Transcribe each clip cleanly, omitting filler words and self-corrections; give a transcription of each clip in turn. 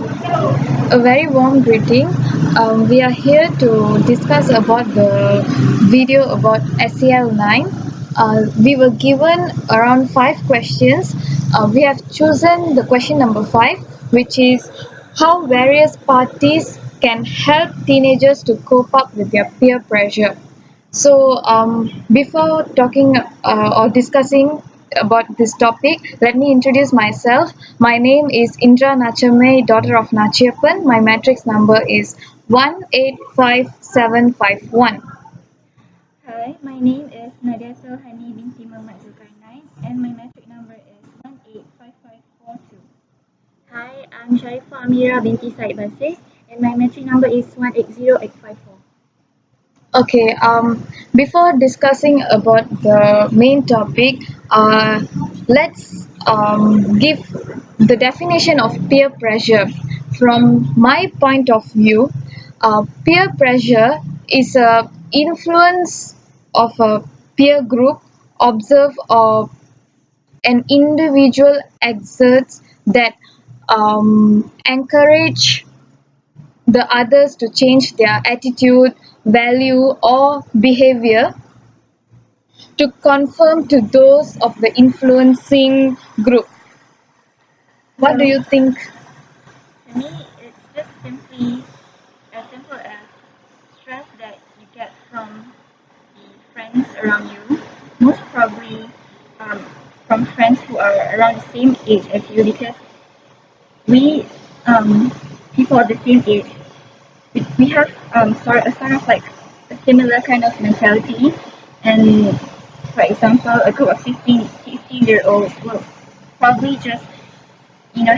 A very warm greeting. We are here to discuss about the video about SEL 9. We were given around 5 questions. We have chosen the question number 5, which is how various parties can help teenagers to cope up with their peer pressure. So, before talking or discussing about this topic, let me introduce myself. My name is Indra Nachame, daughter of Nachiappan. My matrix number is 185751. Hi, my name is Nadia Sohani binti Muhammad Zulkarnain and my metric number is 185542. Hi, I'm Sharifah Amira binti Said Basir and my metric number is 180854. Okay, before discussing about the main topic, let's give the definition of peer pressure. From my point of view, peer pressure is a influence of a peer group observe or an individual exerts that encourage the others to change their attitude, value, or behavior to conform to those of the influencing group. What do So, you think? to me, it's just simply as simple as stress that you get from the friends around you, most probably um, from friends who are around the same age as you because we, people of the same age, we have sort of like a similar kind of mentality and for example a group of 16 year olds will probably just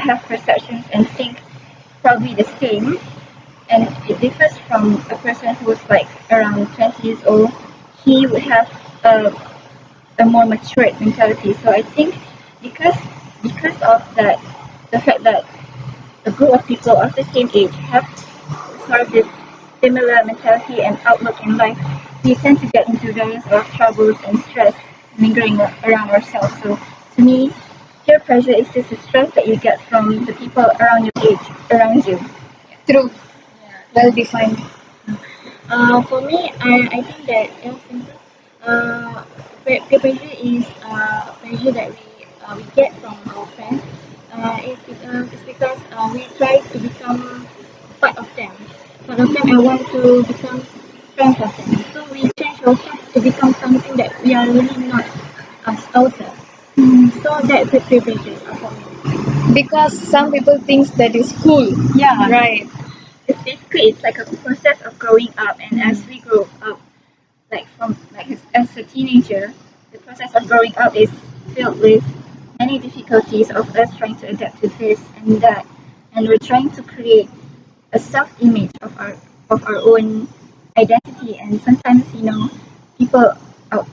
have perceptions and think probably the same and it differs from a person who's like around 20 years old. He would have a, a more matured mentality, so I think because of that, the fact that a group of people of the same age have sort of this similar mentality and outlook in life, we tend to get into various of troubles and stress lingering around ourselves. So to me, peer pressure is just the stress that you get from the people around your age, around you. True, well defined. For me, I think that it's simple. Uh, peer pressure is pressure that we get from our friends. It's because we try to become part of them. Part of them, I want to become friends of them. So we change ourselves to become something that we are really not ourselves. So that's the peer pressure for me. Because some people think that is cool. Yeah, Right. it's basically it's like a process of growing up, and as we grow up, like from like as a teenager, the process of growing up is filled with many difficulties of us trying to adapt to this and that, and we're trying to create a self-image of our own identity. And sometimes, people uh,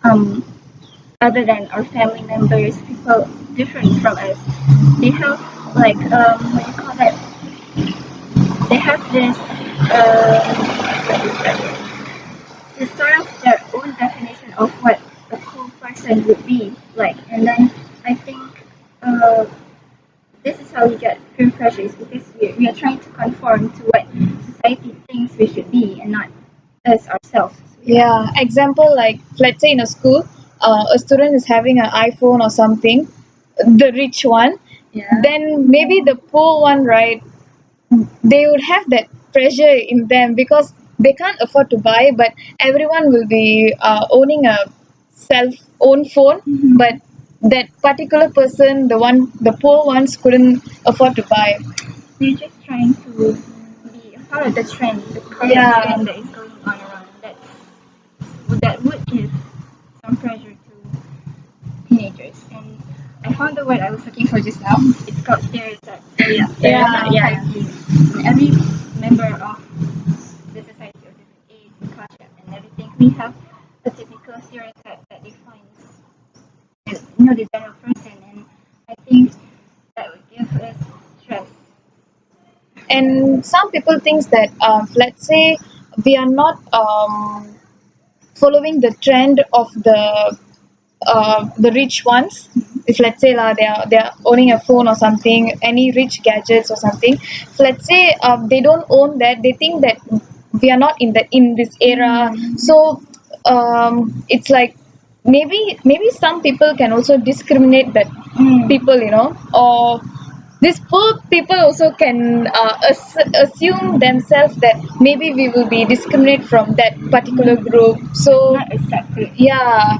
um other than our family members, people different from us, they have like what do you call that? They have this it's sort of their own definition of what a cool person would be like. And then I think uh, this is how we get peer pressure is because we are trying to conform to what society thinks we should be and not us ourselves. Yeah, example like let's say in a school, a student is having an iPhone or something, the rich one, Yeah. then maybe the poor one, right? They would have that pressure in them because they can't afford to buy, but everyone will be owning a self own phone, but that particular person, the poor ones couldn't afford to buy. They're just trying to be a part of the trend, the current Yeah. trend that is going on around. That would give some pressure to teenagers. And I found the word I was looking for just now. It's called stereotype. So yeah, stereotyping. And every member of the society of different age and culture and everything, we have a typical stereotype that defines the general person. And I think that would give us stress. And some people thinks that let's say we are not following the trend of the rich ones. if let's say they're owning a phone or something, any rich gadgets or something. So let's say they don't own that, they think that we are not in this era. So it's like maybe some people can also discriminate that people, or these poor people also can assume themselves that maybe we will be discriminated from that particular group. So Not accepted. yeah,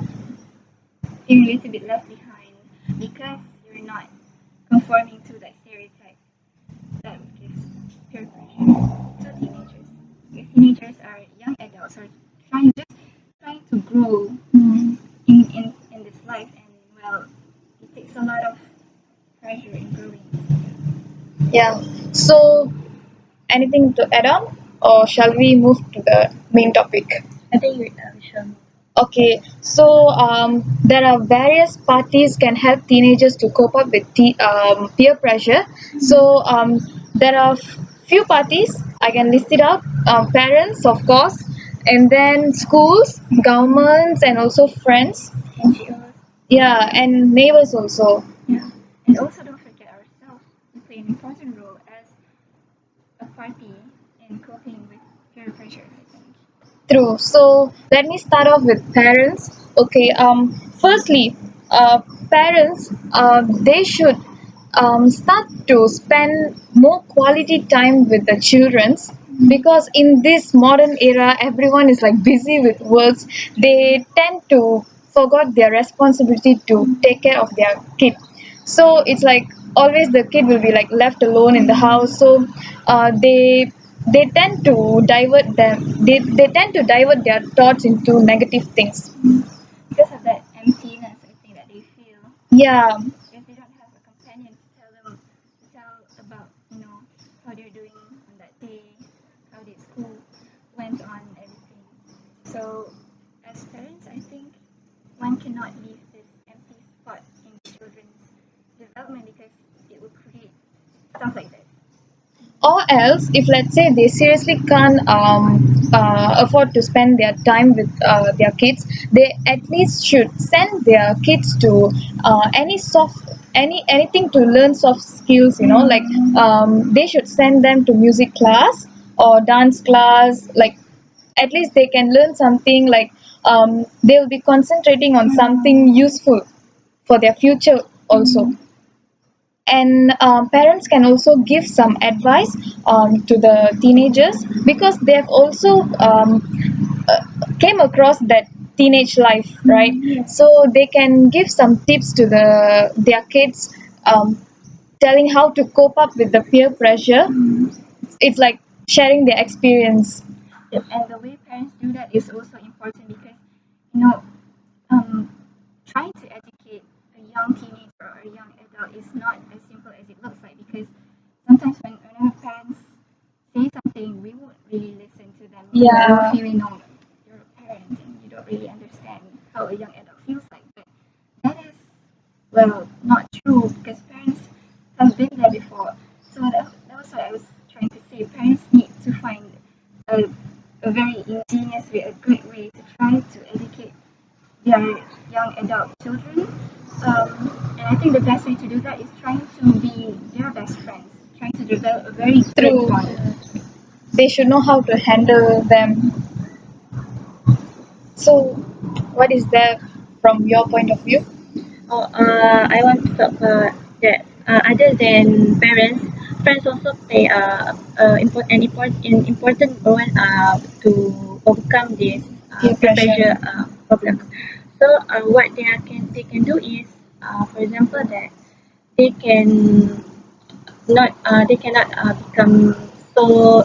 You're a little bit left behind because you're not conforming to that stereotype that gives peer pressure to teenagers. Because teenagers are young adults or trying to grow in this life, and well, it takes a lot of pressure in growing. yeah. So anything to add on, or shall we move to the main topic? I think we should. Okay, so there are various parties can help teenagers to cope up with peer pressure. So there are few parties I can list it out. Parents, of course, and then schools, governments, and also friends. NGOs. Yeah, and neighbors also. Yeah. And also don't forget ourselves. We play an important role as a party in coping with peer pressure, I think. True. So let me start off with parents. Okay. Firstly, parents, they should start to spend more quality time with the childrens, because in this modern era, everyone is like busy with works. They tend to forget their responsibility to take care of their kid. So it's like always the kid will be like left alone in the house. So they tend to they tend to divert their thoughts into negative things. Because of that emptiness, I think that they feel Yeah, if they don't have a companion to tell about, how they're doing on that day, how their school went on, everything. So as parents, I think one cannot leave this empty spot in children's development because it will create stuff like this. or else if let's say they seriously can't afford to spend their time with their kids, they at least should send their kids to anything to learn soft skills, like they should send them to music class or dance class. Like at least they can learn something, like they'll be concentrating on something useful for their future also. And parents can also give some advice to the teenagers, because they have also came across that teenage life, right? So they can give some tips to their kids, telling how to cope up with the peer pressure. It's like sharing their experience. Yep. And the way parents do that is also important because, you know, um, trying to educate a young teenager or a young adult is not as simple as it looks like, because sometimes whenever parents say something, we won't really listen to them. Yeah. We feel, you're a parent and you don't really understand how a young adult feels like. But that is, well, not true because parents have been there before. So that was what I was trying to say. Parents need to find a, a very ingenious way, a great way to try to educate their young adult children. And I think the best way to do that is trying to be their best friends, trying to develop a very good True. bond. They should know how to handle them. So what is there from your point of view? Oh, I want to talk about that. Other than parents, friends also play an important role to overcome this Peer peer pressure. pressure problems. So, what they can do is, for example, that they can they cannot become so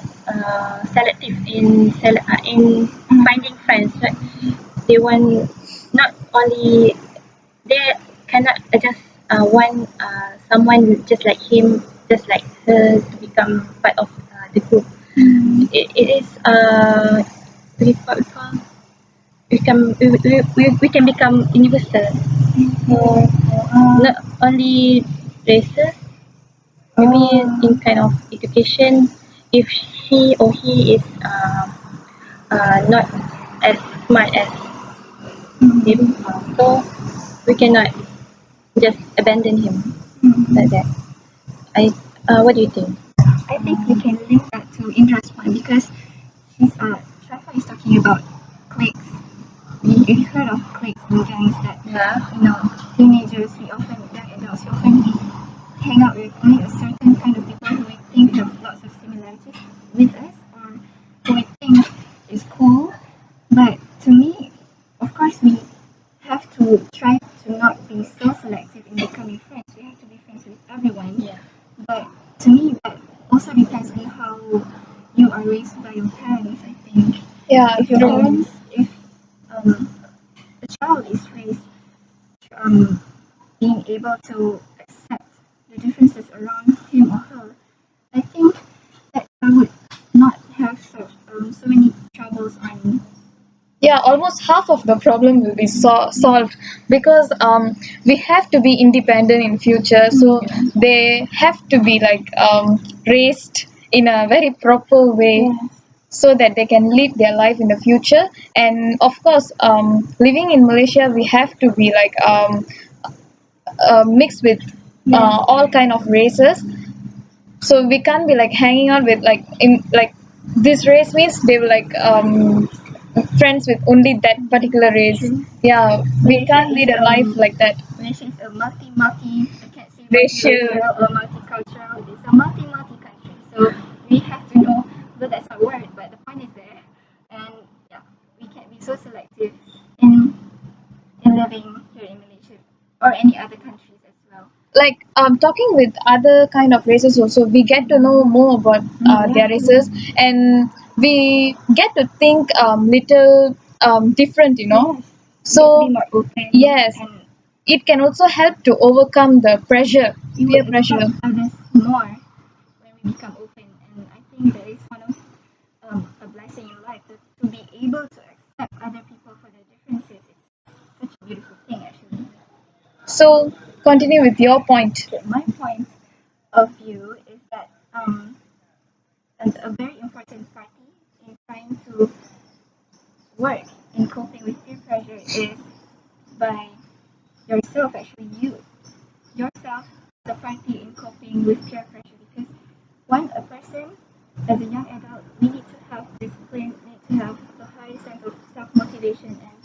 selective in finding friends. Right? They want not only they cannot just want someone just like him, just like her to become part of the group. It is what we call we can become universal. So not only races, maybe in kind of education, if she or he is not as smart as him, so we cannot just abandon him Mm-hmm. like that. What do you think? I think we can link that to Indra's point because Shafa is talking about cliques. You've heard of cliques and gangs that Yeah. teenagers, young adults, we often hang out with only a certain kind of people who we think have lots of similarities with us or who we think is cool. But to me, of course, we have to try to not be so selective in becoming friends. We have to be friends with everyone. Yeah. But to me, that also depends on how you are raised by your parents, I think. Yeah, If your true. parents, if a child is raised being able to accept the differences around him or her, I think that I would not have so many troubles on. Yeah, almost half of the problem will be solved because we have to be independent in future. So they have to be like raised in a very proper way so that they can live their life in the future. And of course, living in Malaysia, we have to be like mixed with all kind of races. So we can't be like hanging out with like in like this race means they will like friends with only that particular race. True. Yeah, we Malaysia can't is, lead a life like that. Malaysia is a multi, I can't say Racial. multiracial or multicultural. It's a multi country. So we have to know, though that's a word, but the point is there. And yeah, we can't be so selective in living here in Malaysia or any other countries as well. Like talking with other kind of races also, we get to know more about their races, and we get to think little different, you know. We have to be So more open. yes, And it can also help to overcome the pressure, we peer would pressure. accept others more when we become open. And I think that is one of a blessing in life to be able to accept other people for their differences. It's such a beautiful thing, actually. So continue with your point. Okay, my point of view is that a very important party in trying to work in coping with peer pressure is by yourself, actually, yourself, the party in coping with peer pressure. Because when a person, as a young adult, we need to have discipline, we need to have a high sense of self motivation and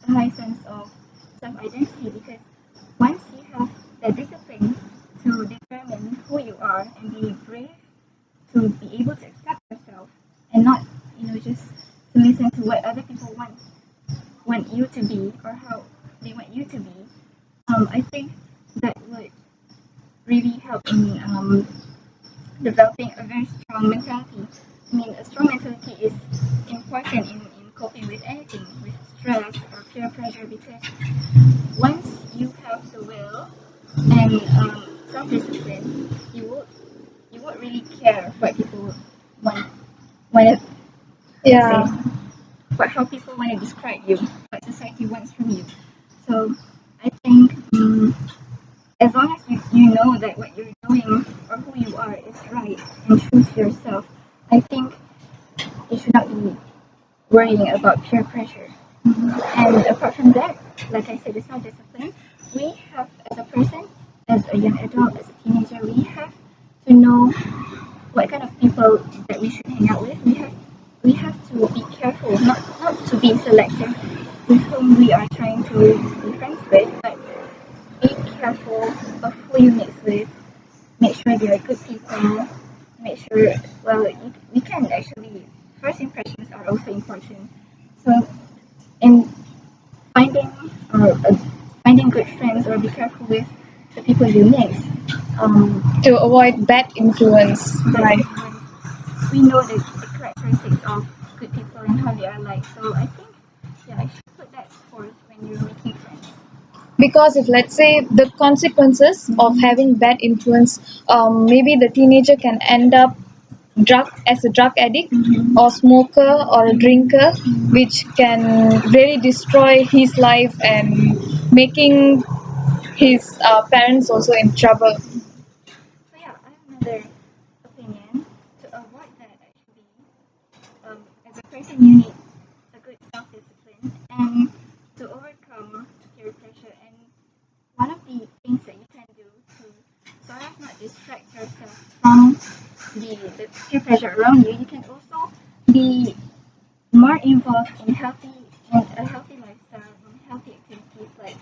a high sense of self identity. Because once you have the discipline to determine who you are and be brave to be able to accept yourself and not, just to listen to what other people want you to be or how they want you to be, I think that would really help in developing a very strong mentality. I mean, a strong mentality is important in coping with anything, with stress or peer pressure, because once you have the will and self-discipline, you won't really care what people want to Yeah. say, how people want to describe you, what society wants from you. So I think as long as you know that what you're doing or who you are is right and true to yourself, I think you should not be worrying about peer pressure. And apart from that, like I said, the self discipline, we have as a person, as a young adult, as a teenager, we have to know what kind of people that we should hang out with. We have to be careful, not to be selective with whom we are trying to be friends with, but be careful of who you mix with. Make sure they are good people. Make sure, well, we can actually, first impressions are also important. So, in finding or finding good friends or be careful with the people you mix, To avoid bad influence. Right. we know the characteristics of good people and how they are like. So I think, yeah, I should put that forth when you're making friends. Because if let's say the consequences of having bad influence, maybe the teenager can end up as a drug addict or smoker or a drinker, which can really destroy his life and making his parents also in trouble. So yeah, I have another opinion. To avoid that, actually, as a person, you need a good self-discipline and to overcome peer pressure. And one of the things that you can distract yourself from the peer pressure around you, you can also be more involved in a healthy lifestyle, in healthy activities like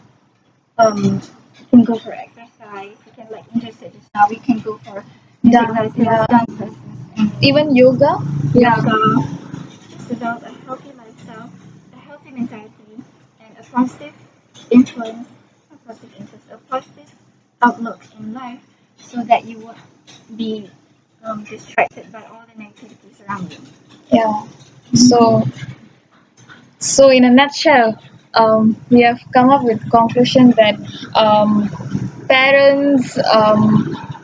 you can go for exercise, you can like interested just now, you can go for music lessons, Yeah. dance lessons, and Even yoga. yoga. It's about a healthy lifestyle, a healthy mentality, and a positive influence, not positive influence, a positive outlook in life, so that you won't be distracted by all the negativities around you. Yeah. So, so in a nutshell, we have come up with conclusion that parents,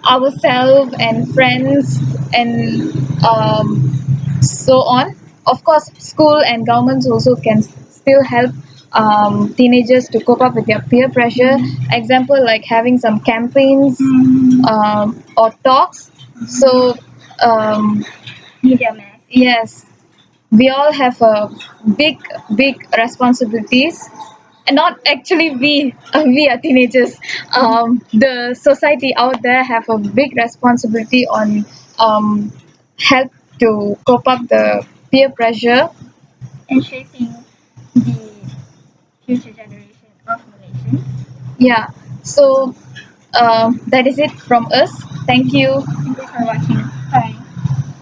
ourselves, and friends, and so on. Of course, school and governments also can still help teenagers to cope up with their peer pressure. Example like having some campaigns or talks. So Media mass. yes, we all have a big, big responsibilities. And not actually we are teenagers. The society out there have a big responsibility on help to cope up the peer pressure. And shaping the future generation of Malaysians. Yeah. So that is it from us. Thank you. Thank you for watching.